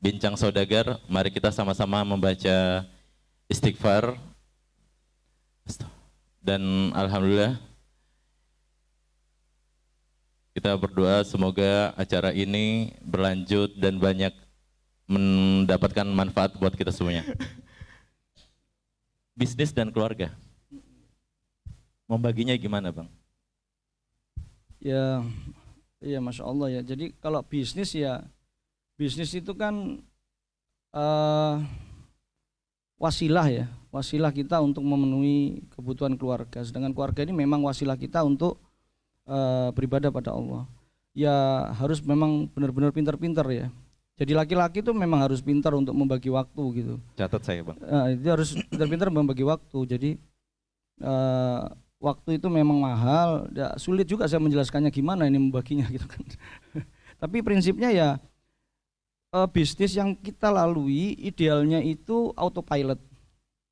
Bincang Saudagar, mari kita sama-sama membaca istighfar. Dan alhamdulillah kita berdoa semoga acara ini berlanjut dan banyak mendapatkan manfaat buat kita semuanya. Bisnis dan keluarga, membaginya gimana Bang? Ya, ya Masya Allah ya. Jadi kalau bisnis ya, bisnis itu kan wasilah ya, wasilah kita untuk memenuhi kebutuhan keluarga. Sedangkan keluarga ini memang wasilah kita untuk beribadah pada Allah. Ya harus memang benar-benar pintar-pintar ya. Jadi laki-laki itu memang harus pintar untuk membagi waktu gitu. Catat saya Bang. Dia harus pintar-pintar membagi waktu. Jadi waktu itu memang mahal. Ya, sulit juga saya menjelaskannya gimana ini membaginya gitu kan. Tapi prinsipnya ya bisnis yang kita lalui idealnya itu autopilot,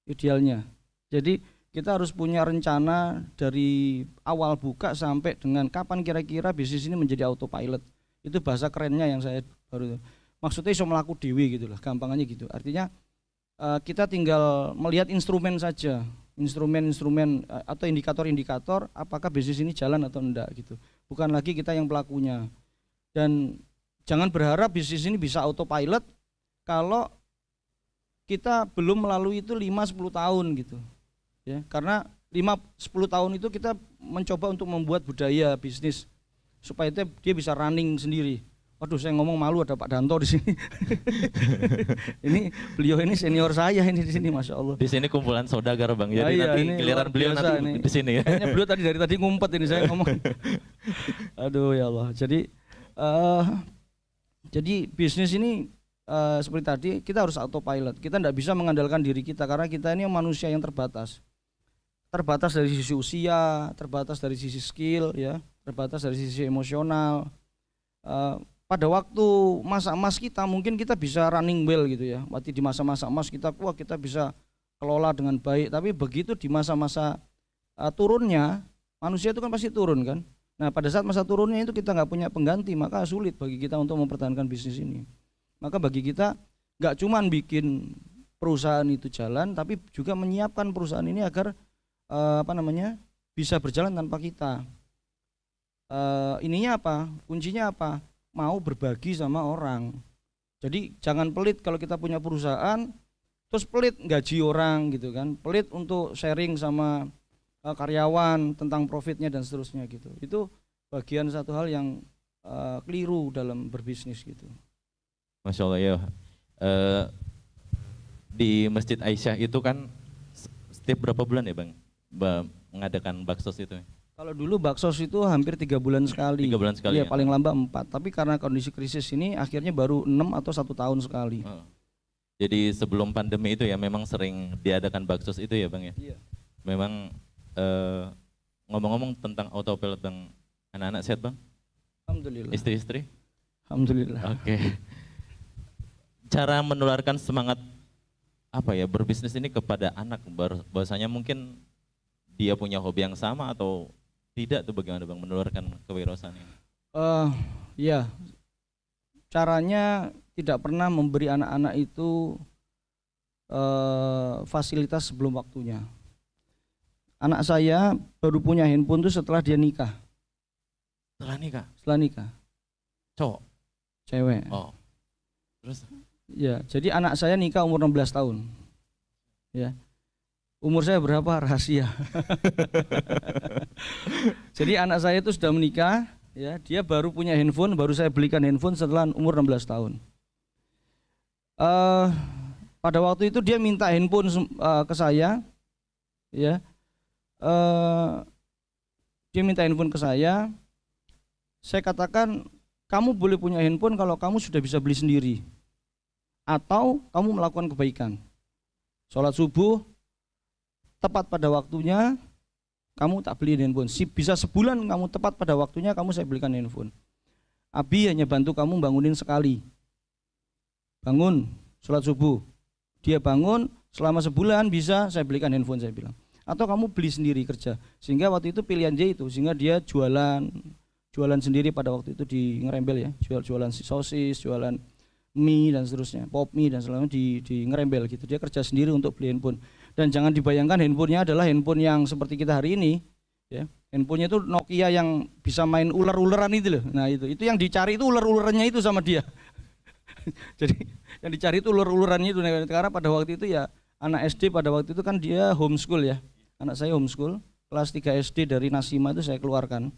idealnya. Jadi kita harus punya rencana dari awal buka sampai dengan kapan kira-kira bisnis ini menjadi autopilot. Itu bahasa kerennya yang saya baru maksudnya iso melaku dewi gitu lah, gampangannya gitu. Artinya kita tinggal melihat instrumen saja, instrumen-instrumen atau indikator-indikator apakah bisnis ini jalan atau enggak gitu. Bukan lagi kita yang pelakunya. Dan jangan berharap bisnis ini bisa autopilot kalau kita belum melalui itu 5-10 tahun gitu. Ya, karena 5-10 tahun itu kita mencoba untuk membuat budaya bisnis supaya dia bisa running sendiri. Waduh, saya ngomong malu ada Pak Danto di sini. Ini beliau ini senior saya ini di sini, Masya Allah. Di sini kumpulan saudagar Bang. Jadi iya, nanti giliran beliau nanti ini. di sini ya. Kayaknya beliau dari tadi ngumpet ini saya ngomong. Aduh ya Allah. Jadi bisnis ini seperti tadi kita harus autopilot. Kita tidak bisa mengandalkan diri kita karena kita ini manusia yang terbatas. Terbatas dari sisi usia, terbatas dari sisi skill, ya, terbatas dari sisi emosional. Pada waktu masa emas kita mungkin kita bisa running well gitu ya. Waktu di masa-masa emas kita kita bisa kelola dengan baik. Tapi begitu di masa-masa turunnya, manusia itu kan pasti turun kan. Nah pada saat masa turunnya itu kita nggak punya pengganti, maka sulit bagi kita untuk mempertahankan bisnis ini. Maka bagi kita nggak cuman bikin perusahaan itu jalan, tapi juga menyiapkan perusahaan ini agar bisa berjalan tanpa kita. Ininya apa? Kuncinya apa? Mau berbagi sama orang. Jadi jangan pelit kalau kita punya perusahaan, terus pelit gaji orang gitu kan, pelit untuk sharing sama karyawan tentang profitnya dan seterusnya gitu. Itu bagian satu hal yang keliru dalam berbisnis gitu. Masya Allah ya. Di Masjid Aisyah itu kan setiap berapa bulan ya Bang mengadakan baksos itu? Kalau dulu baksos itu hampir 3 bulan sekali. 3 bulan sekali ya, paling lambat 4. Tapi karena kondisi krisis ini akhirnya baru 6 atau 1 tahun sekali. Jadi sebelum pandemi itu ya memang sering diadakan baksos itu ya Bang ya? Iya. Memang ngomong-ngomong tentang autopilot Bang, anak-anak sehat Bang? Alhamdulillah. Istri-istri? Alhamdulillah. Oke. Cara menularkan semangat apa ya berbisnis ini kepada anak, bahwasanya mungkin dia punya hobi yang sama atau tidak, tuh bagaimana Bang menularkan kewirausahaan ini? Ya, caranya tidak pernah memberi anak-anak itu fasilitas sebelum waktunya. Anak saya baru punya handphone itu setelah dia nikah. Setelah nikah? Setelah nikah. Cowok? Cewek. Oh. Terus? Ya, jadi anak saya nikah umur 16 tahun. Ya. Umur saya berapa rahasia. Jadi anak saya itu sudah menikah, ya, dia baru punya handphone, baru saya belikan handphone setelah umur 16 tahun. Pada waktu itu dia minta handphone ke saya, ya. Dia minta handphone ke saya. Saya katakan, kamu boleh punya handphone kalau kamu sudah bisa beli sendiri, atau kamu melakukan kebaikan. Sholat subuh tepat pada waktunya, kamu tak beli handphone. Bisa sebulan kamu tepat pada waktunya, kamu saya belikan handphone. Abi hanya bantu kamu bangunin sekali. Bangun, sholat subuh. Dia bangun, selama sebulan bisa saya belikan handphone, saya bilang. Atau kamu beli sendiri kerja. Sehingga waktu itu pilihan dia itu, sehingga dia jualan sendiri pada waktu itu di Ngerembel ya, jualan sosis, jualan mie dan seterusnya, pop mie dan selanjutnya di ngerembel gitu. Dia kerja sendiri untuk beli handphone. Dan jangan dibayangkan handphonenya adalah handphone yang seperti kita hari ini, ya. Handphonenya itu Nokia yang bisa main ular-ularan itu loh. Nah itu yang dicari itu ular-ularannya itu sama dia. Jadi yang dicari itu ular-ularannya itu. Karena pada waktu itu ya anak SD pada waktu itu kan dia homeschool ya. Anak saya homeschool, kelas 3 SD dari Nasima itu saya keluarkan.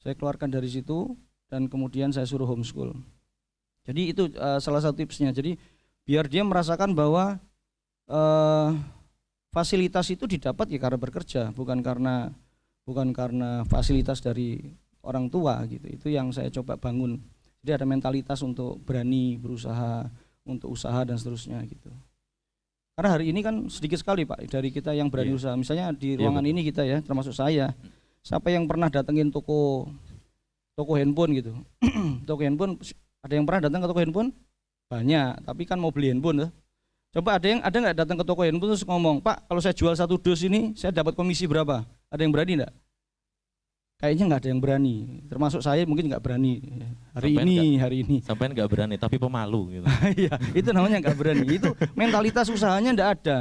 Saya keluarkan dari situ dan kemudian saya suruh homeschool. Jadi itu salah satu tipsnya. Jadi biar dia merasakan bahwa fasilitas itu didapat ya karena bekerja, bukan karena fasilitas dari orang tua gitu. Itu yang saya coba bangun. Jadi ada mentalitas untuk berani berusaha, untuk usaha dan seterusnya gitu. Karena hari ini kan sedikit sekali Pak dari kita yang berani usaha. Misalnya di ruangan ini kita ya, termasuk saya. Siapa yang pernah datengin toko handphone gitu? Toko handphone, ada yang pernah datang ke toko handphone? Banyak, tapi kan mau beli handphone tuh. Coba ada nggak datang ke toko handphone terus ngomong, Pak kalau saya jual 1 dus ini saya dapat komisi berapa? Ada yang berani enggak? Kayaknya nggak ada yang berani, termasuk saya mungkin nggak berani hari ini. Sampai nggak berani, tapi pemalu gitu. Iya, itu namanya nggak berani. Itu mentalitas usahanya nggak ada.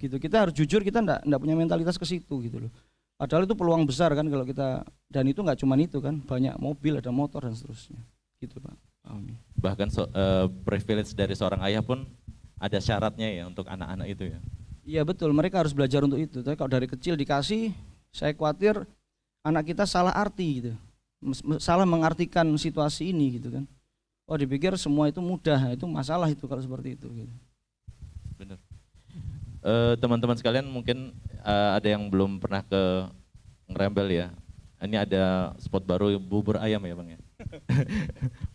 Gitu. Kita harus jujur, kita nggak punya mentalitas ke situ gitu loh. Padahal itu peluang besar kan kalau kita, dan itu nggak cuma itu kan, banyak mobil, ada motor dan seterusnya. Gitu Pak. Bahkan privilege dari seorang ayah pun ada syaratnya ya untuk anak-anak itu ya. Iya betul, mereka harus belajar untuk itu. Tapi kalau dari kecil dikasih, saya khawatir anak kita salah arti gitu, salah mengartikan situasi ini gitu kan. Oh dipikir semua itu mudah, itu masalah itu kalau seperti itu gitu. Benar. Teman-teman sekalian mungkin ada yang belum pernah ke ngerembel ya. Ini ada spot baru bubur ayam ya Bang ya.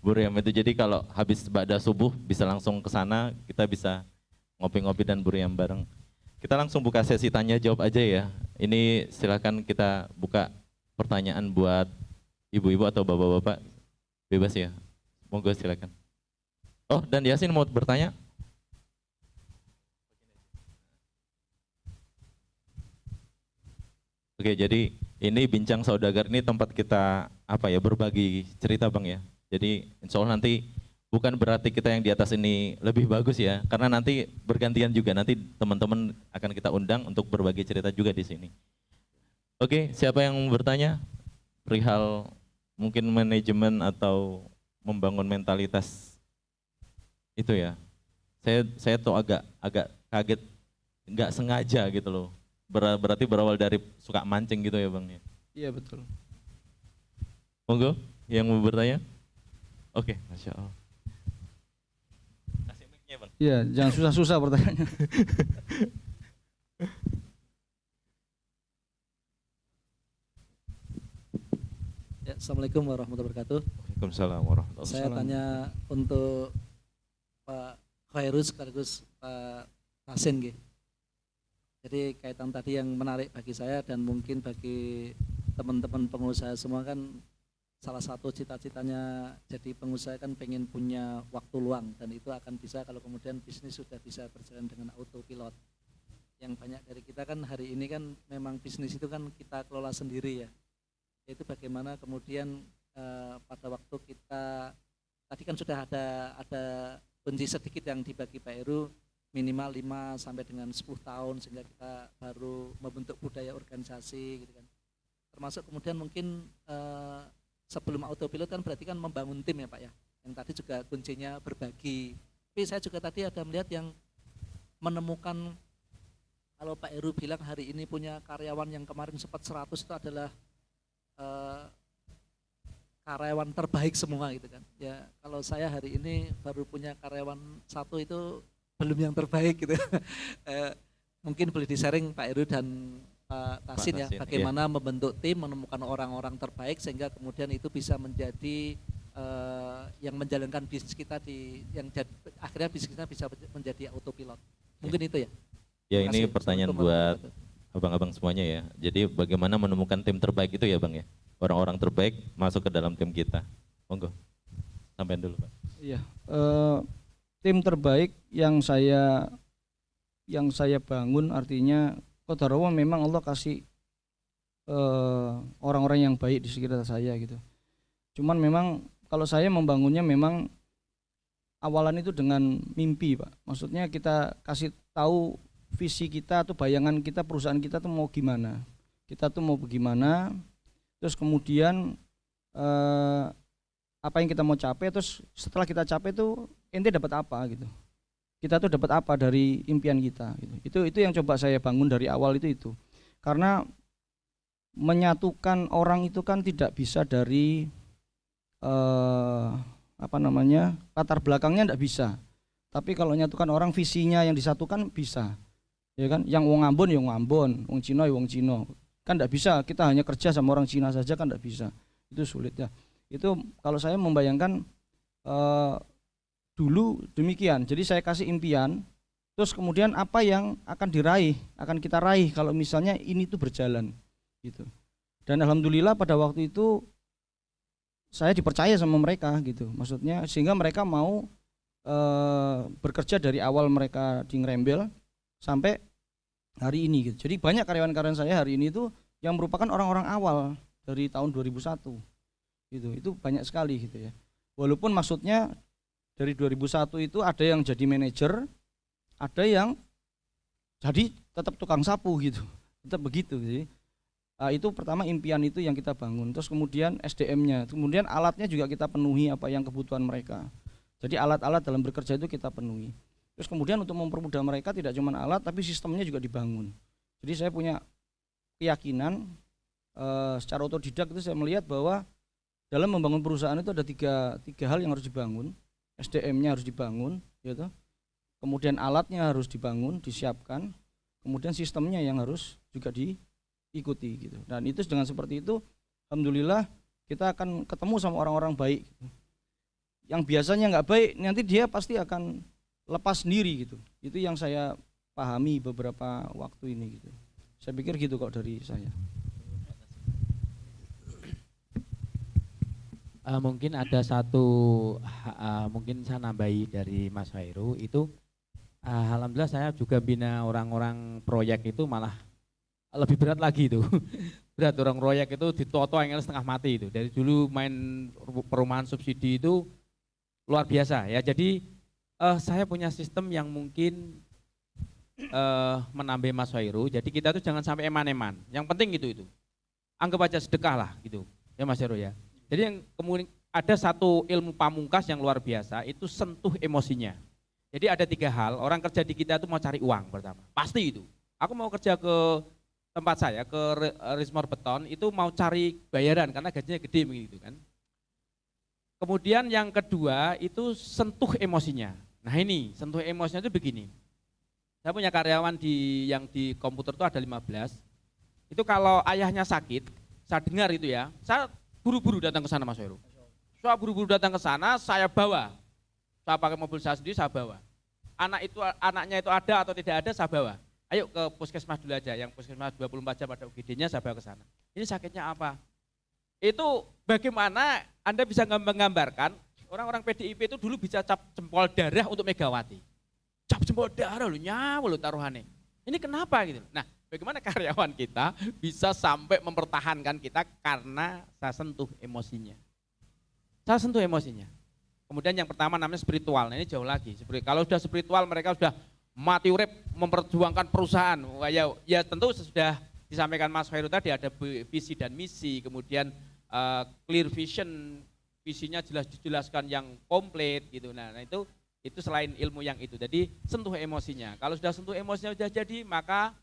Bubur ayam itu jadi kalau habis ba'da subuh bisa langsung ke sana, kita bisa ngopi-ngopi dan bubur ayam bareng. Kita langsung buka sesi tanya jawab aja ya. Ini silakan kita buka pertanyaan buat ibu-ibu atau bapak-bapak, bebas ya. Monggo silakan. Oh, dan Yasin mau bertanya? Oke, jadi ini Bincang Saudagar ini tempat kita berbagi cerita Bang ya. Jadi insya Allah nanti bukan berarti kita yang di atas ini lebih bagus ya, karena nanti bergantian juga, nanti teman-teman akan kita undang untuk berbagi cerita juga di sini. Oke, siapa yang mau bertanya? Perihal mungkin manajemen atau membangun mentalitas itu ya. Saya tuh agak kaget, nggak sengaja gitu loh. Berarti berawal dari suka mancing gitu ya Bang ya? Iya betul. Monggo, yang mau bertanya? Oke, Masya Allah. Kasih mic-nya Bang. Iya, jangan susah-susah pertanyaannya. Ya, Assalamualaikum warahmatullahi wabarakatuh. Waalaikumsalam warahmatullahi wabarakatuh. Saya tanya untuk Pak Khairus sekaligus Pak Hasin gitu. Jadi kaitan tadi yang menarik bagi saya dan mungkin bagi teman-teman pengusaha semua kan, salah satu cita-citanya jadi pengusaha kan pengen punya waktu luang, dan itu akan bisa kalau kemudian bisnis sudah bisa berjalan dengan autopilot. Yang banyak dari kita kan hari ini kan memang bisnis itu kan kita kelola sendiri ya. Itu bagaimana kemudian pada waktu kita tadi kan sudah ada kunci sedikit yang dibagi Pak Heru, minimal 5 sampai dengan 10 tahun sehingga kita baru membentuk budaya organisasi gitu kan. Termasuk kemudian mungkin sebelum autopilot kan berarti kan membangun tim ya Pak ya. Yang tadi juga kuncinya berbagi. Tapi saya juga tadi ada melihat yang menemukan, kalau Pak Heru bilang hari ini punya karyawan yang kemarin sempat 100 itu adalah karyawan terbaik semua gitu kan. Ya kalau saya hari ini baru punya karyawan 1 itu belum yang terbaik gitu. Mungkin boleh di-sharing Pak Heru dan Pak Tasin ya, bagaimana membentuk tim, menemukan orang-orang terbaik sehingga kemudian itu bisa menjadi yang menjalankan bisnis kita akhirnya bisnis kita bisa menjadi autopilot. Mungkin itu ya. Ya ini pertanyaan buat abang-abang semuanya ya. Jadi bagaimana menemukan tim terbaik itu ya Bang ya? Orang-orang terbaik masuk ke dalam tim kita. Monggo. Sampai dulu Pak. Iya. Tim terbaik yang saya bangun artinya qadarullah, memang Allah kasih orang-orang yang baik di sekitar saya gitu. Cuman memang kalau saya membangunnya memang awalan itu dengan mimpi, Pak. Maksudnya kita kasih tahu visi kita atau bayangan kita perusahaan kita tuh mau gimana. Kita tuh mau bagaimana, terus kemudian apa yang kita mau capai, terus setelah kita capai tuh ente dapat apa gitu. Kita tuh dapat apa dari impian kita gitu. Itu yang coba saya bangun dari awal itu. Karena menyatukan orang itu kan tidak bisa dari latar belakangnya tidak bisa. Tapi kalau menyatukan orang visinya yang disatukan bisa. Ya kan, yang wong Ambon ya wong Ambon, wong Cina ya wong Cina. Kan tidak bisa kita hanya kerja sama orang Cina saja, kan tidak bisa. Itu sulit ya. Itu kalau saya membayangkan dulu demikian. Jadi saya kasih impian, terus kemudian apa yang akan kita raih kalau misalnya ini tuh berjalan gitu. Dan alhamdulillah pada waktu itu saya dipercaya sama mereka gitu. Maksudnya sehingga mereka mau bekerja dari awal mereka di Ngerembel sampai hari ini gitu. Jadi banyak karyawan-karyawan saya hari ini itu yang merupakan orang-orang awal dari tahun 2001 gitu. Itu banyak sekali gitu ya. Walaupun maksudnya dari 2001 itu ada yang jadi manajer, ada yang jadi tetap tukang sapu gitu, tetap begitu. Jadi, itu pertama impian itu yang kita bangun. Terus kemudian SDM-nya, kemudian alatnya juga kita penuhi apa yang kebutuhan mereka. Jadi alat-alat dalam bekerja itu kita penuhi. Terus kemudian untuk mempermudah mereka tidak cuma alat, tapi sistemnya juga dibangun. Jadi saya punya keyakinan secara otodidak itu saya melihat bahwa dalam membangun perusahaan itu ada tiga hal yang harus dibangun. SDM-nya harus dibangun, gitu. Kemudian alatnya harus dibangun, disiapkan, kemudian sistemnya yang harus juga diikuti, gitu. Dan itu dengan seperti itu, alhamdulillah kita akan ketemu sama orang-orang baik. Gitu. Yang biasanya nggak baik, nanti dia pasti akan lepas sendiri, gitu. Itu yang saya pahami beberapa waktu ini, gitu. Saya pikir gitu kok dari saya. Mungkin ada satu, mungkin saya nambahi dari Mas Khairu itu, alhamdulillah saya juga bina orang-orang proyek itu malah lebih berat lagi itu. Berat, orang proyek itu ditoto yang setengah mati itu. Dari dulu main perumahan subsidi itu luar biasa ya. Jadi saya punya sistem yang mungkin menambah Mas Khairu. Jadi kita tuh jangan sampai eman-eman. Yang penting itu. Anggap aja sedekah lah gitu. Ya Mas Khairu ya. Jadi yang kemudian ada satu ilmu pamungkas yang luar biasa, itu sentuh emosinya. Jadi ada 3 hal, orang kerja di kita itu mau cari uang pertama, pasti itu. Aku mau kerja ke tempat saya, ke Rismor Beton, itu mau cari bayaran karena gajinya gede begitu kan. Kemudian yang kedua itu sentuh emosinya. Nah ini, sentuh emosinya itu begini. Saya punya karyawan yang di komputer itu ada 15, itu kalau ayahnya sakit, saya dengar itu ya, saya buru-buru datang ke sana Mas Heru. Saya buru-buru datang ke sana, saya bawa. Saya pakai mobil saya sendiri, saya bawa. Anaknya itu ada atau tidak ada, saya bawa. Ayo ke puskesmas dulu aja, yang puskesmas 24 jam ada UGD-nya, saya bawa ke sana. Ini sakitnya apa? Itu bagaimana Anda bisa menggambarkan orang-orang PDIP itu dulu bisa cap jempol darah untuk Megawati. Cap jempol darah lu nyawa lu taruhannya. Ini kenapa gitu? Nah, bagaimana karyawan kita bisa sampai mempertahankan kita karena saya sentuh emosinya. Saya sentuh emosinya. Kemudian yang pertama namanya spiritual. Nah ini jauh lagi. Kalau sudah spiritual mereka sudah mati urip memperjuangkan perusahaan. Ya tentu sudah disampaikan Mas Khairu tadi ada visi dan misi. Kemudian clear vision, visinya jelas dijelaskan yang komplit gitu. Nah itu selain ilmu yang itu. Jadi sentuh emosinya. Kalau sudah sentuh emosinya sudah jadi maka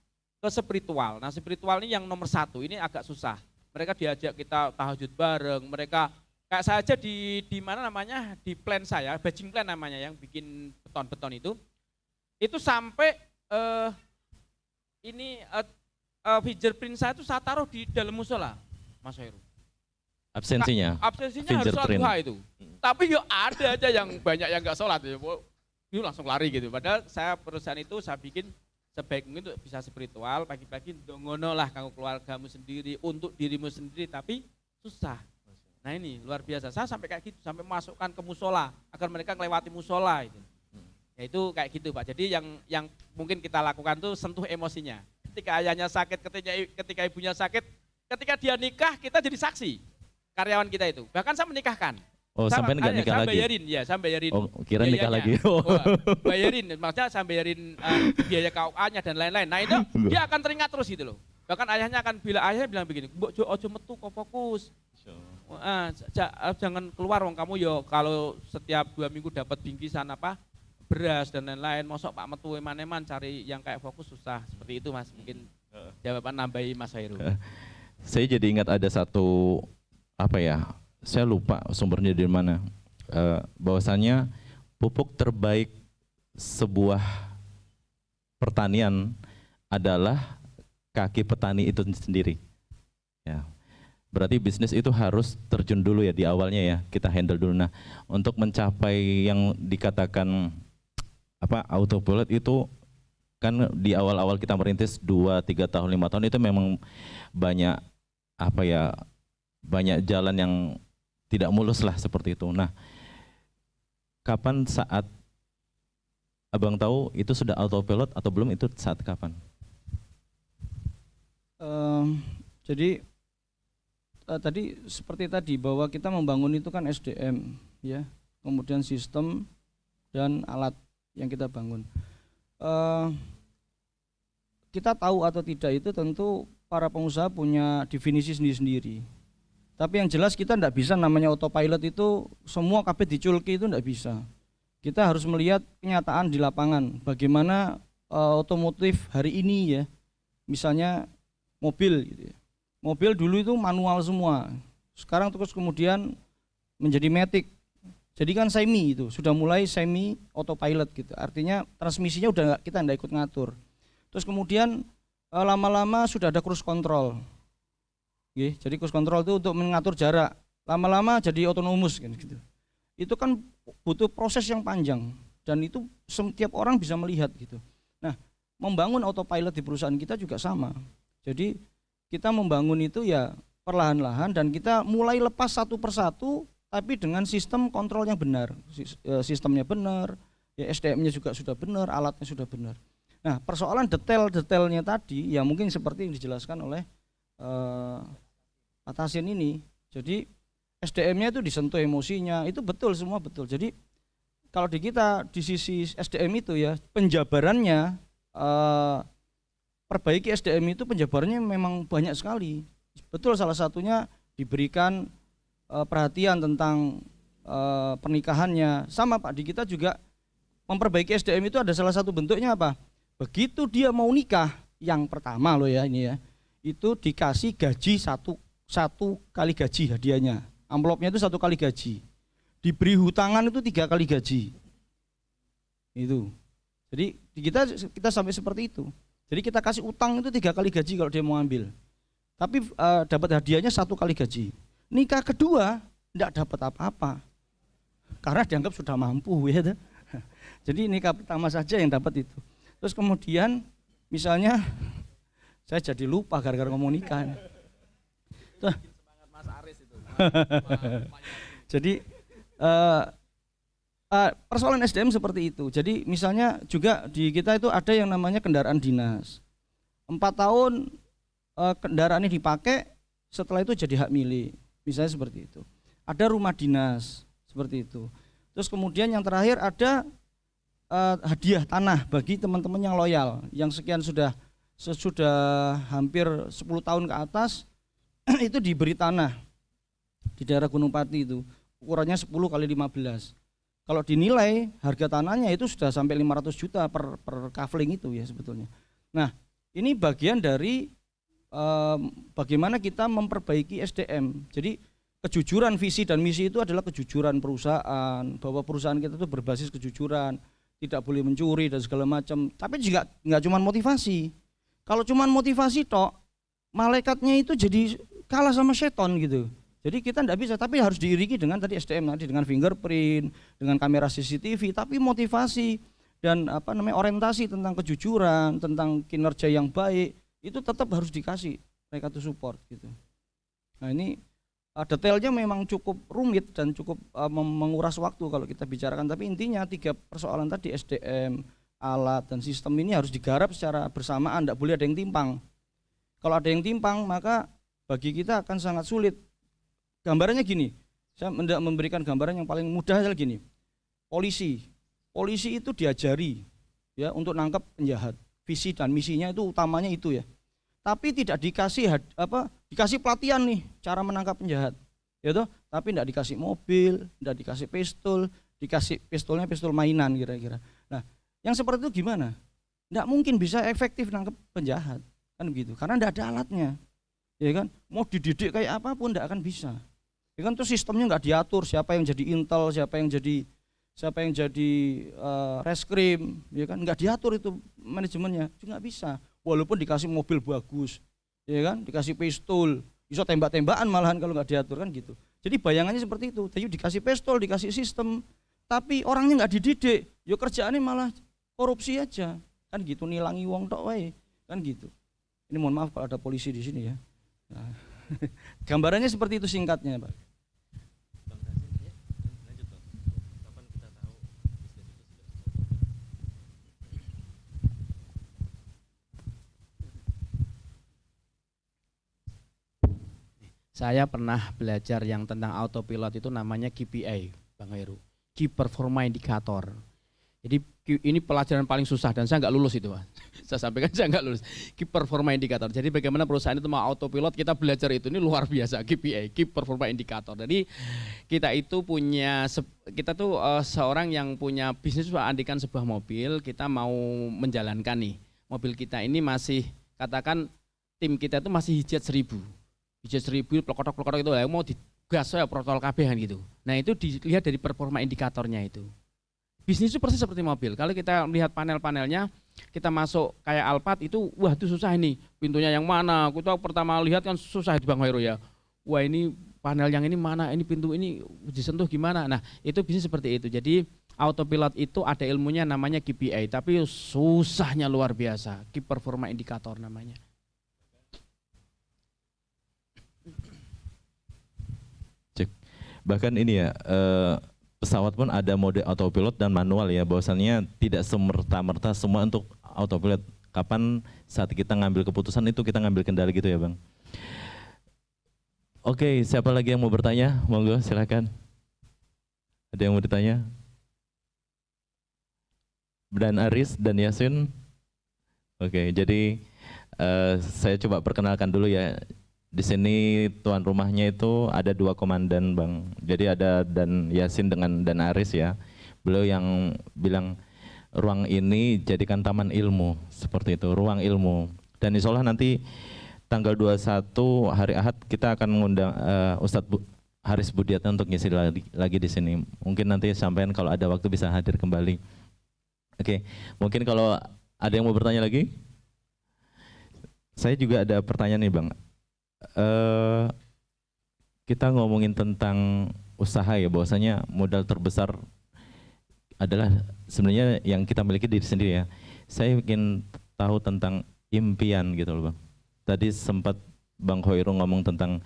ke spiritual. Nah spiritual ini yang nomor 1, ini agak susah. Mereka diajak kita tahajud bareng, mereka kayak saya aja di mana namanya, di plan saya, badging plan namanya yang bikin beton-beton itu sampai fingerprint saya itu saya taruh di dalam musola, Mas Heru. Absensinya Absensinya harus sholat duha itu. Tapi ya ada aja yang banyak yang nggak sholat, ya langsung lari gitu. Padahal saya perusahaan itu saya bikin sebaik mungkin untuk bisa spiritual, pagi-pagi dongono lah kamu keluargamu sendiri, untuk dirimu sendiri, tapi susah. Nah ini luar biasa, saya sampai kayak gitu, sampai masukkan ke musola, agar mereka melewati musola itu. Ya itu kayak gitu Pak, jadi yang mungkin kita lakukan tuh sentuh emosinya. Ketika ayahnya sakit, ketika ibunya sakit, ketika dia nikah kita jadi saksi, karyawan kita itu. Bahkan saya menikahkan, Oh, sampai nggak nikah saya lagi? bayarin, ya, saya bayarin. Oh, kira nikah lagi. biayanya. Wah, bayarin, maksudnya saya bayarin biaya KUA-nya dan lain-lain. Nah itu dia akan teringat terus gitu loh. Bahkan ayahnya bilang begini, "Mbok Jo ojo metu kok fokus. Jangan keluar wong kamu yo kalau setiap 2 minggu dapat bingkisan apa beras dan lain-lain, mosok Pak metu eman-eman cari yang kayak fokus susah." Seperti itu Mas, mungkin jawaban nambahi Mas Hairul. Saya jadi ingat ada satu apa ya? Saya lupa sumbernya dari mana. Bahwasannya pupuk terbaik sebuah pertanian adalah kaki petani itu sendiri. Ya. Berarti bisnis itu harus terjun dulu ya di awalnya ya, kita handle dulu. Nah, untuk mencapai yang dikatakan apa autopilot itu kan di awal-awal kita merintis 2, 3 tahun, 5 tahun itu memang banyak apa ya, banyak jalan yang tidak mulus lah seperti itu. Nah, kapan saat Abang tahu itu sudah autopilot atau belum, itu saat kapan? Jadi tadi seperti tadi bahwa kita membangun itu kan SDM ya, kemudian sistem dan alat yang kita bangun. Kita tahu atau tidak itu tentu para pengusaha punya definisi sendiri-sendiri. Tapi yang jelas kita tidak bisa namanya autopilot itu semua kabeh diculki, itu tidak bisa. Kita harus melihat kenyataan di lapangan. Bagaimana otomotif hari ini ya, misalnya mobil gitu ya. Mobil dulu itu manual semua, sekarang terus kemudian menjadi matic. Jadi kan semi itu sudah mulai semi autopilot gitu. Artinya transmisinya udah kita tidak ikut ngatur. Terus kemudian lama-lama sudah ada cruise control. Jadi cruise control itu untuk mengatur jarak. Lama-lama jadi autonomous kan gitu. Itu kan butuh proses yang panjang dan itu setiap orang bisa melihat gitu. Nah, membangun autopilot di perusahaan kita juga sama. Jadi kita membangun itu ya perlahan-lahan dan kita mulai lepas satu persatu tapi dengan sistem kontrol yang benar. Sistemnya benar, ya SDM-nya juga sudah benar, alatnya sudah benar. Nah, persoalan detail-detailnya tadi ya mungkin seperti yang dijelaskan oleh Pak Tasin ini. Jadi SDM-nya itu disentuh emosinya, itu betul, semua betul. Jadi kalau di kita di sisi SDM itu ya penjabarannya, perbaiki SDM itu penjabarannya memang banyak sekali. Betul, salah satunya diberikan perhatian tentang pernikahannya. Sama Pak, di kita juga memperbaiki SDM itu ada salah satu bentuknya apa? Begitu dia mau nikah, yang pertama loh ya ini ya, itu dikasih gaji satu kali gaji hadiahnya. Amplopnya itu 1 kali gaji. Diberi hutangan itu 3 kali gaji. Itu. Jadi di kita sampai seperti itu. Jadi kita kasih utang itu 3 kali gaji kalau dia mau ambil. Tapi dapat hadiahnya 1 kali gaji. Nikah kedua tidak dapat apa-apa. Karena dianggap sudah mampu ya. Jadi nikah pertama saja yang dapat itu. Terus kemudian misalnya saya jadi lupa gara-gara ngomong nikah. Mas Aris itu. Jadi persoalan SDM seperti itu. Jadi misalnya juga di kita itu ada yang namanya kendaraan dinas. 4 tahun kendaraan ini dipakai, setelah itu jadi hak milik. Misalnya seperti itu. Ada rumah dinas seperti itu. Terus kemudian yang terakhir ada hadiah tanah bagi teman-teman yang loyal, yang sekian sudah hampir 10 tahun ke atas itu diberi tanah di daerah Gunung Pati itu. Ukurannya 10 kali 15. Kalau dinilai harga tanahnya itu sudah sampai 500 juta per kafling itu ya sebetulnya. Nah, ini bagian dari bagaimana kita memperbaiki SDM. Jadi kejujuran visi dan misi itu adalah kejujuran perusahaan, bahwa perusahaan kita itu berbasis kejujuran, tidak boleh mencuri dan segala macam. Tapi juga nggak cuma motivasi. Kalau cuma motivasi tok, malaikatnya itu jadi kalah sama seton gitu. Jadi kita tidak bisa, tapi harus diiringi dengan tadi SDM tadi, dengan fingerprint, dengan kamera CCTV, tapi motivasi dan orientasi tentang kejujuran, tentang kinerja yang baik itu tetap harus dikasih mereka tuh support gitu. Nah ini detailnya memang cukup rumit dan cukup menguras waktu kalau kita bicarakan, tapi intinya 3 persoalan tadi SDM, alat dan sistem ini harus digarap secara bersamaan, tidak boleh ada yang timpang. Kalau ada yang timpang maka bagi kita akan sangat sulit. Gambarannya gini, Saya hendak memberikan gambaran yang paling mudah adalah gini. Polisi itu diajari ya untuk nangkap penjahat. Visi dan misinya itu utamanya itu ya. Tapi tidak dikasih pelatihan nih cara menangkap penjahat. Ya toh, tapi tidak dikasih mobil, tidak dikasih pistol, dikasih pistolnya pistol mainan kira-kira. Nah, yang seperti itu gimana? Tidak mungkin bisa efektif nangkap penjahat kan begitu, karena tidak ada alatnya. Ya kan, mau dididik kayak apapun tidak akan bisa. Ya kan, tuh sistemnya nggak diatur, siapa yang jadi intel, siapa yang jadi reskrim, ya kan nggak diatur itu manajemennya, juga nggak bisa. Walaupun dikasih mobil bagus, ya kan, dikasih pistol, bisa tembak-tembakan malahan kalau nggak diatur kan gitu. Jadi bayangannya seperti itu. Jadi dikasih pistol, dikasih sistem, tapi orangnya nggak dididik, yo kerjaannya malah korupsi aja, kan gitu, nilangi wong tok wae, kan gitu. Ini mohon maaf kalau ada polisi di sini ya. Nah, gambarannya seperti itu singkatnya, Pak. Saya pernah belajar yang tentang autopilot itu namanya KPI, Bang Heru, Key Performance Indicator. Jadi ini pelajaran paling susah dan saya nggak lulus itu, Pak. Saya sampaikan saya nggak lulus. Key Performance Indicator. Jadi bagaimana perusahaan itu mau autopilot, kita belajar itu, ini luar biasa, KPI, Key Performance Indicator. Jadi kita tuh seorang yang punya bisnis, andikan sebuah mobil, kita mau menjalankan nih. Mobil kita ini masih, katakan tim kita itu masih hijat 1000. Hijat 1000, pelokotok-pelokotok itu mau digas ya protol KB kan gitu. Nah itu dilihat dari performa indikatornya itu. Bisnis itu persis seperti mobil. Kalau kita melihat panel-panelnya, kita masuk kayak Alphard itu, wah itu susah ini. Pintunya yang mana? Kita pertama lihat kan susah itu Bang Heru ya. Wah ini panel yang ini mana? Ini pintu ini disentuh gimana? Nah itu bisnis seperti itu. Jadi autopilot itu ada ilmunya namanya KPI, tapi susahnya luar biasa. Key Performa Indicator namanya. Bahkan ini ya, pesawat pun ada mode autopilot dan manual ya, bahwasannya tidak semerta-merta semua untuk autopilot. Kapan saat kita ngambil keputusan itu kita ngambil kendali gitu ya Bang. Oke, siapa lagi yang mau bertanya? Monggo silakan. Ada yang mau ditanya? Dan Aris dan Yasin. Oke, jadi saya coba perkenalkan dulu ya. Di sini tuan rumahnya itu ada 2 komandan Bang. Jadi ada Dan Yasin dengan Dan Aris ya. Beliau yang bilang ruang ini jadikan taman ilmu, seperti itu, ruang ilmu. Dan insya Allah nanti tanggal 21 hari Ahad kita akan mengundang Ustadz Haris Budiatna untuk ngisi lagi di sini. Mungkin nanti sampean kalau ada waktu bisa hadir kembali. Oke, mungkin kalau ada yang mau bertanya lagi? Saya juga ada pertanyaan nih Bang. Kita ngomongin tentang usaha ya, bahwasanya modal terbesar adalah sebenarnya yang kita miliki diri sendiri ya. Saya ingin tahu tentang impian gitu loh Bang. Tadi sempat Bang Khoirul ngomong tentang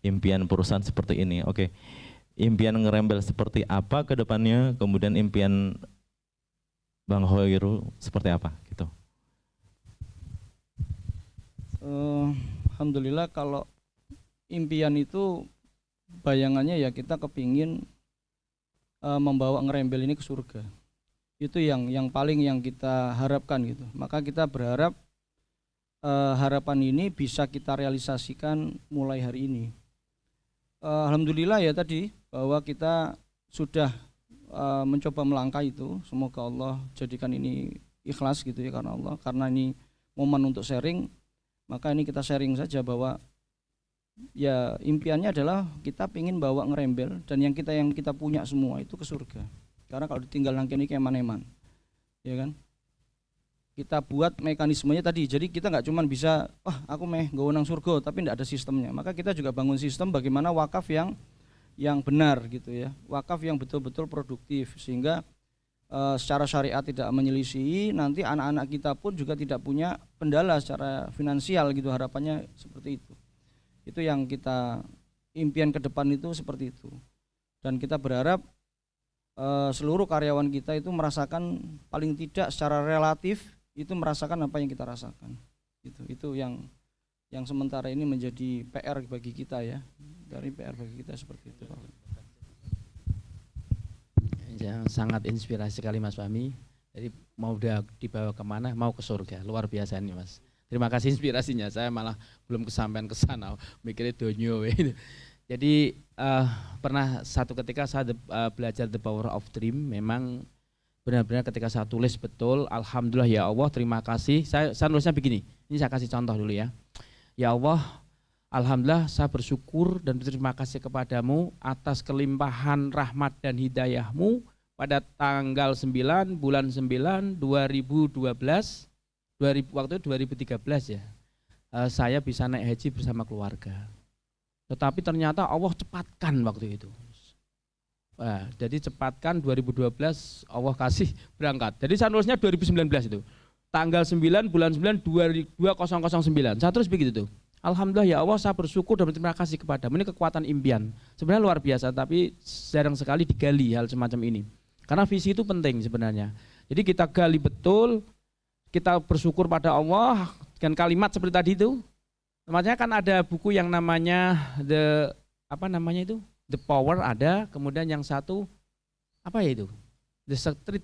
impian perusahaan seperti ini. Oke, impian ngerembel seperti apa ke depannya, kemudian impian Bang Khoirul seperti apa gitu. Alhamdulillah kalau impian itu bayangannya ya kita kepingin membawa ngerembel ini ke surga. Itu yang paling yang kita harapkan gitu. Maka kita berharap harapan ini bisa kita realisasikan mulai hari ini. Alhamdulillah ya tadi bahwa kita sudah mencoba melangkah itu. Semoga Allah jadikan ini ikhlas gitu ya karena Allah. Karena ini momen untuk sharing. Maka ini kita sharing saja bahwa ya impiannya adalah kita ingin bawa ngerembel dan yang kita punya semua itu ke surga. Karena kalau ditinggal nangkeni keman-eman, ya kan? Kita buat mekanismenya tadi. Jadi kita nggak cuma bisa, aku nggawa nang surga, tapi tidak ada sistemnya. Maka kita juga bangun sistem bagaimana wakaf yang benar gitu ya, wakaf yang betul-betul produktif sehingga secara syariat tidak menyelisihi, nanti anak-anak kita pun juga tidak punya kendala secara finansial gitu, harapannya seperti itu. Itu yang kita impian ke depan itu seperti itu. Dan kita berharap seluruh karyawan kita itu merasakan paling tidak secara relatif itu merasakan apa yang kita rasakan. Itu yang sementara ini menjadi PR bagi kita ya. Dari PR bagi kita seperti itu Pak. Yang sangat inspirasi sekali Mas Fahmi. Jadi mau udah dibawa kemana, mau ke surga, luar biasa ini Mas. Terima kasih inspirasinya, saya malah belum kesampaian ke sana, mikirnya donyo. Jadi pernah satu ketika saya belajar The Power of Dream, memang benar-benar ketika saya tulis betul, alhamdulillah ya Allah, terima kasih. Saya nulisnya begini, ini saya kasih contoh dulu ya. Ya Allah, alhamdulillah saya bersyukur dan berterima kasih kepadamu atas kelimpahan rahmat dan hidayahmu pada tanggal 9 bulan 9 2012, waktu itu 2013 ya, saya bisa naik haji bersama keluarga. Tetapi ternyata Allah cepatkan waktu itu. Nah, jadi cepatkan 2012 Allah kasih berangkat. Jadi saya nulisnya 2019 itu. Tanggal 9 bulan 9 2009. Saya terus begitu tuh. Alhamdulillah ya Allah, saya bersyukur dan berterima kasih kepadamu. Ini kekuatan impian. Sebenarnya luar biasa, tapi jarang sekali digali hal semacam ini. Karena visi itu penting sebenarnya. Jadi kita gali betul, kita bersyukur pada Allah dengan kalimat seperti tadi itu. Makanya kan ada buku yang namanya The Power ada, kemudian yang satu apa ya itu? The Secret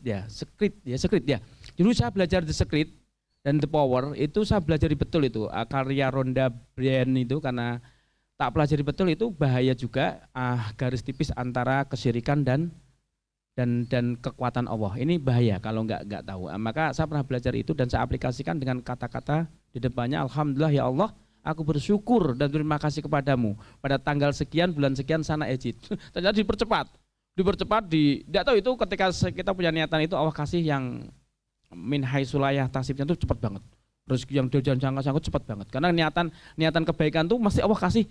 ya. Dulu saya belajar The Secret dan The Power itu saya pelajari betul itu karya Rhonda Byrne itu, karena tak pelajari betul itu bahaya juga, garis tipis antara kesyirikan dan kekuatan Allah. Ini bahaya kalau nggak tahu. Maka saya pernah belajar itu dan saya aplikasikan dengan kata-kata di depannya, alhamdulillah ya Allah, aku bersyukur dan terima kasih kepadamu pada tanggal sekian bulan sekian sana Ejid. Ternyata dipercepat, tidak tahu itu ketika kita punya niatan itu Allah kasih yang min haitsulayah tasibnya itu cepat banget. Rezeki yang jangan sangkut cepat banget. Karena niatan kebaikan tuh mesti Allah kasih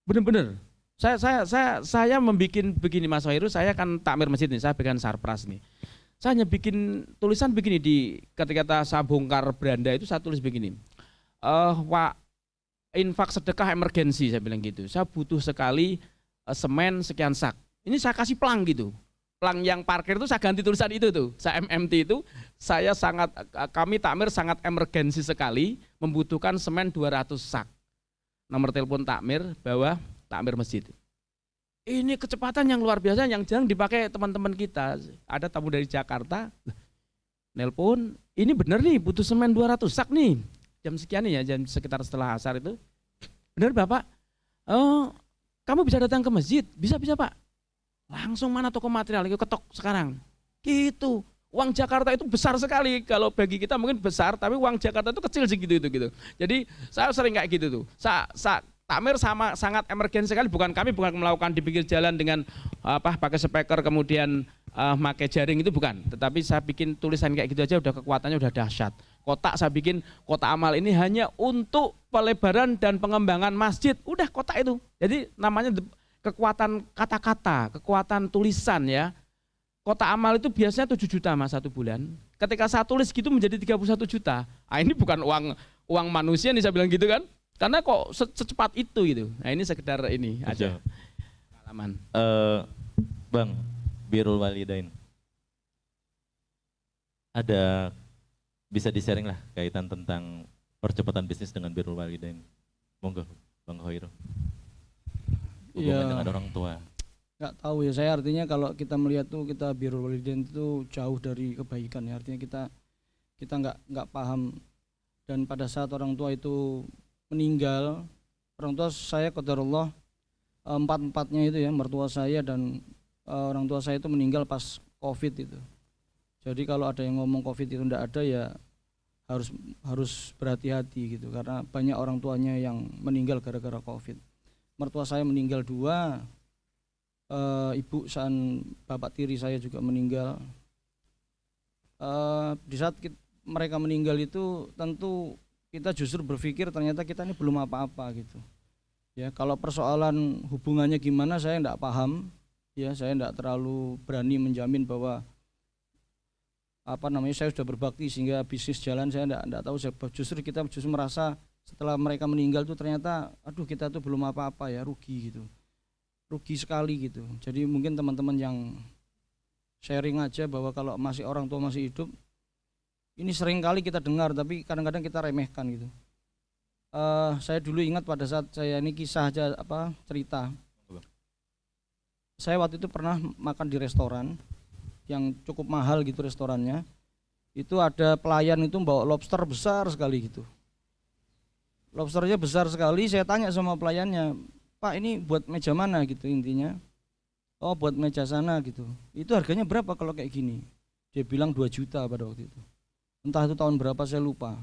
benar-benar. Saya membuat begini Mas Wahirul, saya kan takmir masjid nih, saya pegang sarpras nih. Saya hanya bikin tulisan begini ketika saya bongkar beranda itu saya tulis begini. Infak sedekah emergensi, saya bilang gitu. Saya butuh sekali semen sekian sak. Ini saya kasih pelang gitu. Pelang yang parkir itu saya ganti tulisan itu tuh. Saya MMT itu, kami takmir sangat emergensi sekali, membutuhkan semen 200 sak. Nomor telepon takmir bawah takmir masjid. Ini kecepatan yang luar biasa yang jarang dipakai teman-teman kita. Ada tamu dari Jakarta, nelpon, ini bener nih butuh semen 200 sak nih. Jam sekian nih ya, jam sekitar setelah asar itu. Bener Bapak? Oh, kamu bisa datang ke masjid? Bisa Pak. Langsung mana toko material, itu ketok sekarang. Gitu. Uang Jakarta itu besar sekali, kalau bagi kita mungkin besar, tapi uang Jakarta itu kecil segitu gitu. Jadi saya sering kayak gitu tuh. Takmir sangat emergensi sekali, bukan melakukan di pinggir jalan dengan pakai speaker kemudian pakai jaring itu bukan, tetapi saya bikin tulisan kayak gitu aja udah kekuatannya udah dahsyat. Kotak saya bikin kotak amal ini hanya untuk pelebaran dan pengembangan masjid, udah kotak itu. Jadi namanya kekuatan kata-kata, kekuatan tulisan ya. Kotak amal itu biasanya 7 juta Mas 1 bulan. Ketika saya tulis gitu menjadi 31 juta. Ini bukan uang manusia nih saya bilang gitu kan. Karena kok secepat itu gitu. Nah ini sekedar ini aja pengalaman. Bang, Birrul Walidain. Ada bisa di-sharing lah kaitan tentang percepatan bisnis dengan Birrul Walidain. Monggo, Bang Khairul. Hubungan dengan orang tua. Nggak tahu ya, saya artinya kalau kita melihat tuh kita Birrul Walidain itu jauh dari kebaikan ya. Artinya kita nggak paham, dan pada saat orang tua itu meninggal, orang tua saya qadarullah empat-empatnya itu ya, mertua saya dan orang tua saya itu meninggal pas COVID itu. Jadi kalau ada yang ngomong COVID itu enggak ada ya harus berhati-hati gitu, karena banyak orang tuanya yang meninggal gara-gara COVID. Mertua saya meninggal 2, ibu san bapak tiri saya juga meninggal. Di saat mereka meninggal itu tentu kita justru berpikir ternyata kita ini belum apa-apa gitu. Ya, kalau persoalan hubungannya gimana saya enggak paham. Ya, saya enggak terlalu berani menjamin bahwa saya sudah berbakti sehingga bisnis jalan, saya enggak tahu. Justru kita merasa setelah mereka meninggal tuh ternyata aduh kita tuh belum apa-apa ya, rugi gitu. Rugi sekali gitu. Jadi mungkin teman-teman yang sharing aja bahwa kalau orang tua masih hidup, ini sering kali kita dengar tapi kadang-kadang kita remehkan gitu. Saya dulu ingat pada saat saya ini kisah aja cerita. Saya waktu itu pernah makan di restoran yang cukup mahal gitu restorannya. Itu ada pelayan itu bawa lobster besar sekali gitu. Lobsternya besar sekali, saya tanya sama pelayannya, Pak ini buat meja mana gitu intinya. Oh buat meja sana gitu. Itu harganya berapa kalau kayak gini? Dia bilang 2 juta pada waktu itu. Entah itu tahun berapa saya lupa.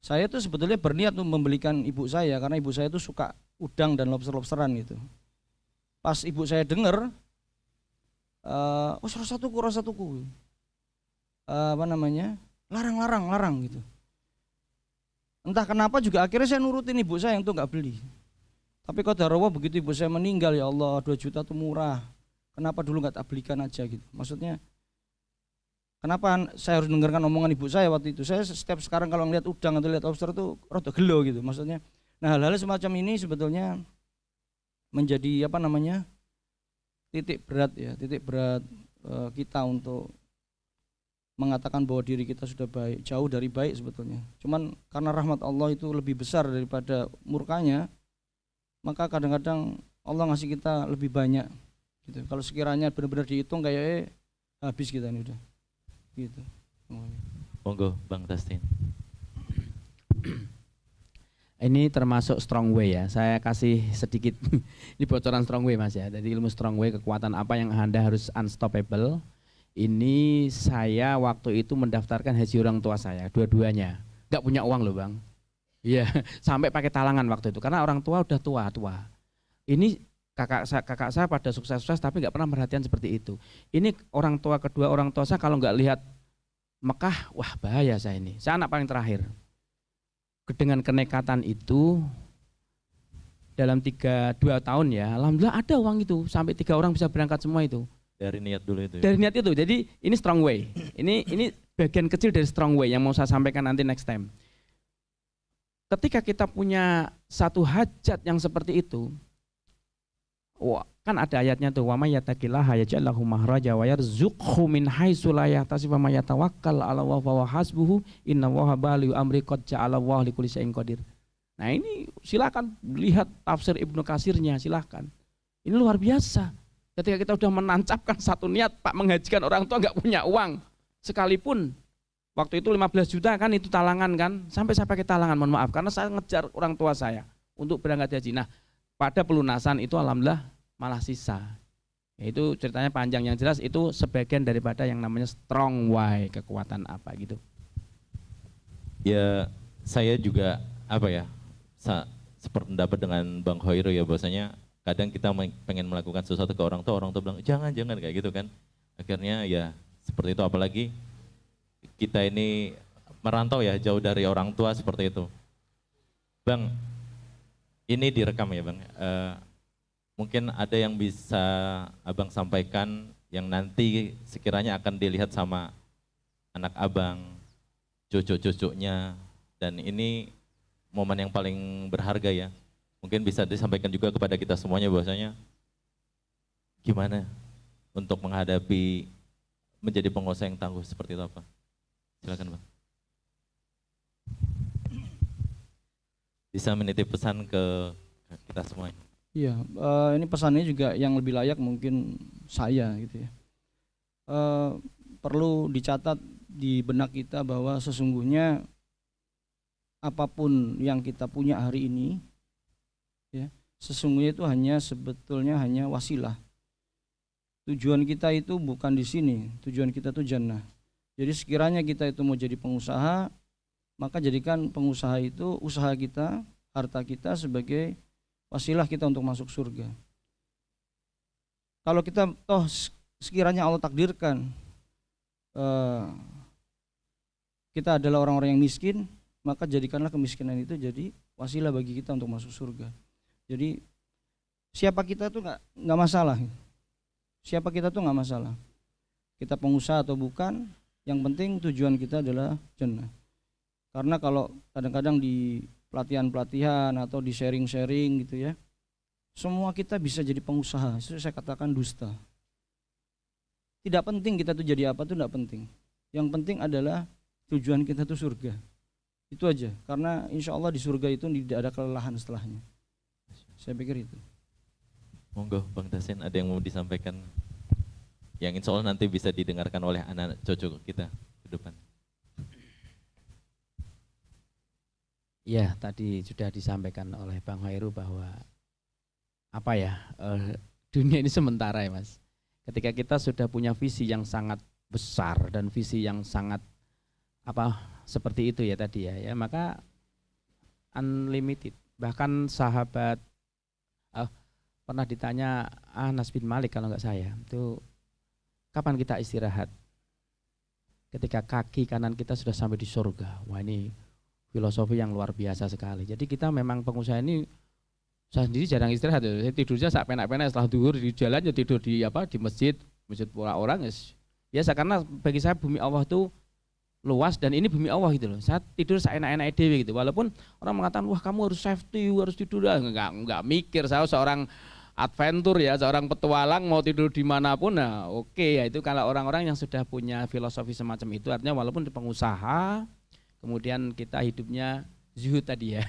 Saya tuh sebetulnya berniat untuk membelikan ibu saya karena ibu saya tuh suka udang dan lobster-lobsteran gitu. Pas ibu saya dengar, oh rasa tuku, apa namanya, larang gitu. Entah kenapa juga akhirnya saya nurutin ibu saya untuk nggak beli. Tapi qadarullah begitu ibu saya meninggal, ya Allah 2 juta tuh murah. Kenapa dulu nggak tak belikan aja gitu. Maksudnya kenapa saya harus dengarkan omongan ibu saya waktu itu. Saya setiap sekarang kalau ngeliat udang atau lihat lobster tuh rada gelo gitu maksudnya. Nah hal-hal semacam ini sebetulnya menjadi apa namanya titik berat ya, titik berat kita untuk mengatakan bahwa diri kita sudah baik, jauh dari baik sebetulnya. Cuman karena rahmat Allah itu lebih besar daripada murkanya, maka kadang-kadang Allah ngasih kita lebih banyak gitu. Kalau sekiranya benar-benar dihitung kayaknya habis kita ini udah gitu. Monggo Bang Tastin. Ini termasuk strong way ya. Saya kasih sedikit ini bocoran strong way Mas ya. Jadi ilmu strong way, kekuatan apa yang Anda harus unstoppable. Ini saya waktu itu mendaftarkan haji orang tua saya, dua-duanya. Enggak punya uang loh Bang. Iya, sampai pakai talangan waktu itu karena orang tua udah tua. Ini kakak saya pada sukses-sukses tapi nggak pernah perhatian seperti itu. Ini orang tua kedua orang tua saya kalau nggak lihat Mekah, wah bahaya saya ini. Saya anak paling terakhir. Dengan kenekatan itu dalam 2 tahun ya, alhamdulillah ada uang itu sampai 3 orang bisa berangkat semua itu. Dari niat dulu itu. Ya? Dari niat itu. Jadi ini strong way. Ini bagian kecil dari strong way yang mau saya sampaikan nanti next time. Ketika kita punya satu hajat yang seperti itu, wah, kan ada ayatnya tuh, wa may yattaqillaha yaj'al lahu makhraja wa yarzuqhu min haitsu la yahtasib wa may yatawakkal 'ala Allahi fa huwa hasbuhu innallaha balighu amri qad ja'ala Allahu likulli syai'in qadir. Nah, ini silakan lihat tafsir Ibnu Katsirnya, silakan. Ini luar biasa. Ketika kita sudah menancapkan satu niat, Pak menghajikan orang tua nggak punya uang sekalipun. Waktu itu 15 juta kan itu talangan kan, sampai saya pakai talangan, mohon maaf karena saya ngejar orang tua saya untuk berangkat haji. Nah, pada pelunasan itu alhamdulillah malah sisa. Itu ceritanya panjang, yang jelas itu sebagian daripada yang namanya strong way, kekuatan apa gitu. Ya, saya juga apa ya? Sependapat dengan Bang Khairu ya, bahwasanya kadang kita pengen melakukan sesuatu ke orang tua bilang jangan kayak gitu kan. Akhirnya ya seperti itu, apalagi kita ini merantau ya, jauh dari orang tua seperti itu. Bang, ini direkam ya Bang. Mungkin ada yang bisa Abang sampaikan yang nanti sekiranya akan dilihat sama anak Abang, cucu-cucunya, dan ini momen yang paling berharga ya. Mungkin bisa disampaikan juga kepada kita semuanya bahwasanya gimana untuk menghadapi menjadi pengusaha yang tangguh seperti itu apa? Silakan Bang. Bisa menitip pesan ke kita semuanya. Iya, ini pesannya juga yang lebih layak mungkin saya gitu ya. Perlu dicatat di benak kita bahwa sesungguhnya apapun yang kita punya hari ini, ya, sesungguhnya itu sebetulnya hanya wasilah. Tujuan kita itu bukan di sini, tujuan kita itu jannah. Jadi sekiranya kita itu mau jadi pengusaha, maka jadikan pengusaha itu usaha kita, harta kita sebagai wasilah kita untuk masuk surga. Kalau kita toh sekiranya Allah takdirkan kita adalah orang-orang yang miskin, maka jadikanlah kemiskinan itu jadi wasilah bagi kita untuk masuk surga. Jadi siapa kita tuh nggak masalah. Siapa kita tuh nggak masalah. Kita pengusaha atau bukan, yang penting tujuan kita adalah jannah. Karena kalau kadang-kadang di pelatihan-pelatihan atau di sharing-sharing gitu ya, semua kita bisa jadi pengusaha. Itu saya katakan dusta. Tidak penting kita tuh jadi apa tuh tidak penting. Yang penting adalah tujuan kita tuh surga. Itu aja. Karena insya Allah di surga itu tidak ada kelelahan setelahnya. Saya pikir itu. Monggo Bang Dasin, ada yang mau disampaikan? yang insya Allah nanti bisa didengarkan oleh anak-anak cucu kita ke depan. Ya, tadi sudah disampaikan oleh Bang Khairu bahwa apa ya, dunia ini sementara ya Mas. Ketika kita sudah punya visi yang sangat besar dan visi yang sangat seperti itu ya tadi ya, maka unlimited. Bahkan sahabat pernah ditanya Anas bin Malik kalau nggak saya, itu kapan kita istirahat? Ketika kaki kanan kita sudah sampai di surga. Wah, ini filosofi yang luar biasa sekali. Jadi kita memang pengusaha ini, saya sendiri jarang istirahat. Saya tidurnya saat penak-penak setelah duhur di jalan, ya tidur di masjid pula orang ya biasa, karena bagi saya bumi Allah itu luas dan ini bumi Allah gitu loh. Saya tidur seenak-enak dewe gitu. Walaupun orang mengatakan wah kamu harus safety, harus tidur, enggak mikir. Saya seorang adventure ya, seorang petualang mau tidur dimanapun, nah oke ya itu kalau orang-orang yang sudah punya filosofi semacam itu, artinya walaupun di pengusaha, kemudian kita hidupnya zuhud tadi ya,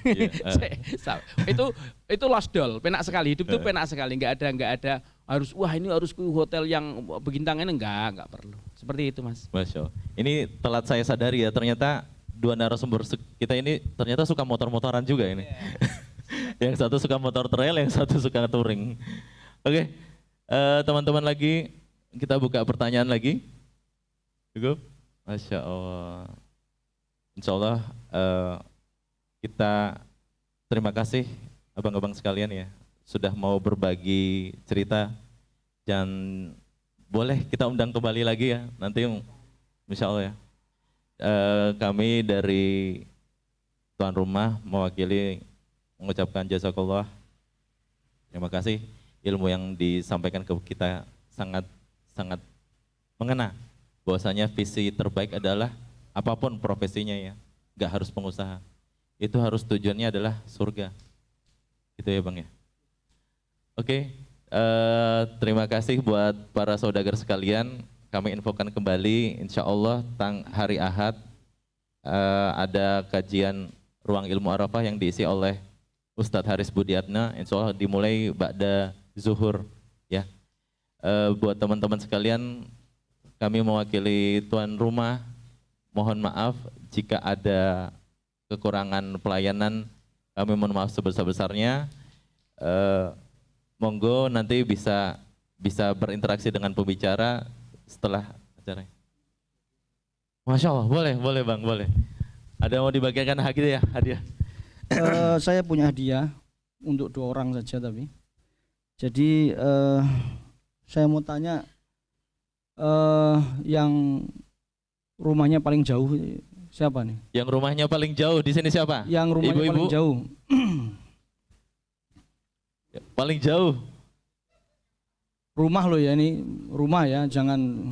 itu lost doll, penak sekali, hidup itu penak sekali, nggak ada harus wah ini harus ke hotel yang berbintang ini, nggak perlu, seperti itu Mas. Masya Allah. Ini telat saya sadari ya, ternyata dua narasumber kita ini ternyata suka motor-motoran juga ini. Yang satu suka motor trail, yang satu suka touring. Oke, teman-teman lagi kita buka pertanyaan lagi. Cukup? Masya Allah. Insya Allah kita terima kasih abang-abang sekalian ya sudah mau berbagi cerita, dan boleh kita undang kembali lagi ya nanti insya Allah ya. Kami dari tuan rumah mewakili mengucapkan jazakallah, terima kasih, ilmu yang disampaikan ke kita sangat mengena bahwasanya visi terbaik adalah apapun profesinya ya, nggak harus pengusaha, itu harus tujuannya adalah surga, gitu ya Bang ya. Oke, terima kasih buat para saudagar sekalian. Kami infokan kembali, insya Allah hari Ahad ada kajian Ruang Ilmu Arafah yang diisi oleh Ustadz Haris Budiatna, insya Allah dimulai ba'da zuhur ya. Buat teman-teman sekalian, kami mewakili tuan rumah, mohon maaf jika ada kekurangan pelayanan, kami mohon maaf sebesar-besarnya. Monggo nanti bisa berinteraksi dengan pembicara setelah acara. Masya Allah, boleh Bang, boleh. Ada yang mau dibagikan hadiah? Saya punya hadiah untuk 2 orang saja tapi. Jadi saya mau tanya yang rumahnya paling jauh siapa nih? Yang rumahnya paling jauh di sini siapa? Yang rumahnya Ibu-ibu? paling jauh. Paling jauh. Rumah loh ya, ini rumah ya, jangan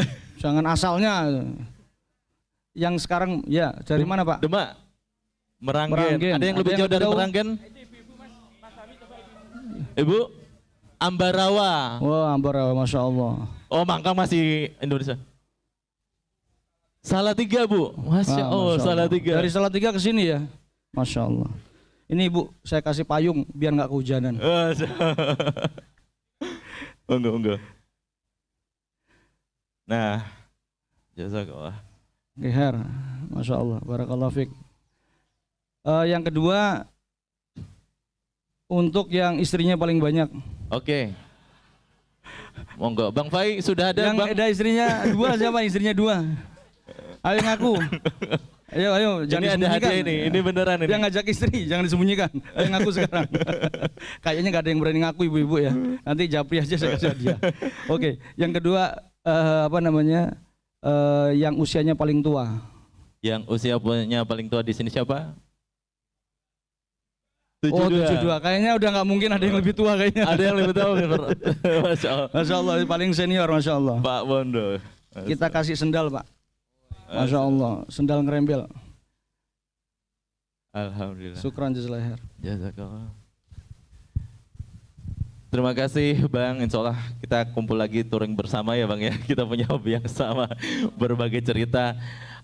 asalnya. Yang sekarang ya dari mana Pak? Demak. Meranggen. Ada yang lebih jauh dari Meranggen? Ibu? Ambarawa. Wah, Ambarawa, Masya Allah. Oh, Mangkang masih Indonesia. Salatiga Bu, Masya Allah, Salatiga. Dari Salatiga ke sini ya, Masya Allah. Ini Bu, saya kasih payung biar nggak kehujanan. Enggak. Nah, jazakallah. Geher, Masya Allah, barakallahu fiq. Yang kedua, untuk yang istrinya paling banyak. Oke. Monggo, Bang Fai sudah ada yang Bang? Ada istrinya 2, siapa istrinya 2? Ayo ngaku. Ayo, jangan ini ada hadiah ini beneran ini. Dia ngajak istri, jangan disembunyikan. Ayo ngaku sekarang. Kayaknya nggak ada yang berani ngaku ibu-ibu ya. Nanti japri aja saya kasih hadiah. Oke, yang kedua yang usianya paling tua. Yang usianya paling tua di sini siapa? 72. Oh 72, kayaknya udah nggak mungkin ada yang lebih tua kayaknya. Ada yang lebih tua. Masya Allah. Masya Allah, paling senior Masya Allah. Pak Bondo. Kita kasih sendal Pak. Masya Allah, sendal ngerembel. Alhamdulillah. Syukran jazakallah. Jazakallah. Terima kasih Bang, insya Allah kita kumpul lagi touring bersama ya Bang ya. Kita punya hobi yang sama, berbagi cerita.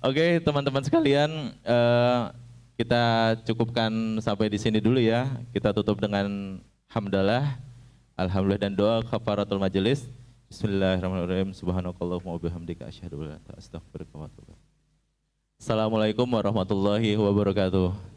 Oke teman-teman sekalian, kita cukupkan sampai di sini dulu ya. Kita tutup dengan hamdalah, alhamdulillah dan doa kafaratul majelis. Bismillahirrahmanirrahim. Subhanakallahumma wa bihamdika asyhadu an la ilaha illa anta astaghfiruka wa atubu ilaik. Assalamualaikum warahmatullahi wabarakatuh.